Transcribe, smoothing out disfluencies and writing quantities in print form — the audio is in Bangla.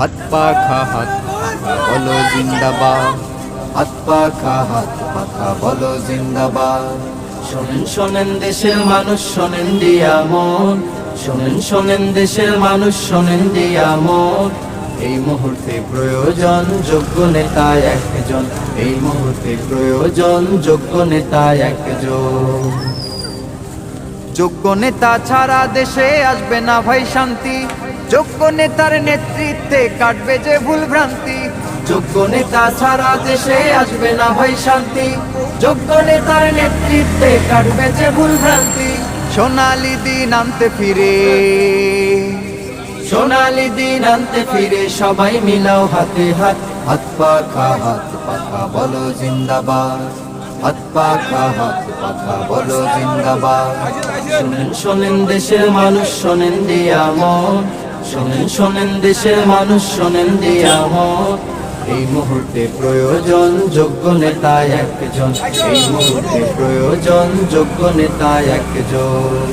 হাত পাখা বলো জিন্দাবাদ, হাত পাখা বলো জিন্দাবাদ। শোনেন শোনেন দেশের মানুষ, শোনেন দিয়া মন, শোনেন শোনেন দেশের মানুষ, শোনেন দিয়া মন। এই মুহূর্তে প্রয়োজন যোগ্য নেতা একজন, এই মুহূর্তে প্রয়োজন যোগ্য নেতা একজন। যোগ্য নেতা ছাড়া দেশে আসবে না ভাই শান্তি, যোগ্য নেতার নেতৃত্বে কাটবে যে ভুল ভ্রান্তি। যোগ্য নেতা ছাড়া দেশে আসবে না ভাই শান্তি, যোগ্য নেতার নেতৃত্বে কাটবে যে ভুল ভ্রান্তি। সোনালি দিন আনতে ফিরে, সোনালি দিন আনতে ফিরে সবাই মিলাও হাতে হাত। হাত পাখা বলো জিন্দাবাদ, হাত পাখা বলো জিন্দাবাদ। শোনেন শোনেন দেশের মানুষ, শোনেন দিয়া মন, শোনেন শোনেন দেশের মানুষ, শোনেন দিয়া মন। এই মুহূর্তে প্রয়োজন যোগ্য নেতা একজন, এই মুহূর্তে প্রয়োজন যোগ্য নেতা একজন।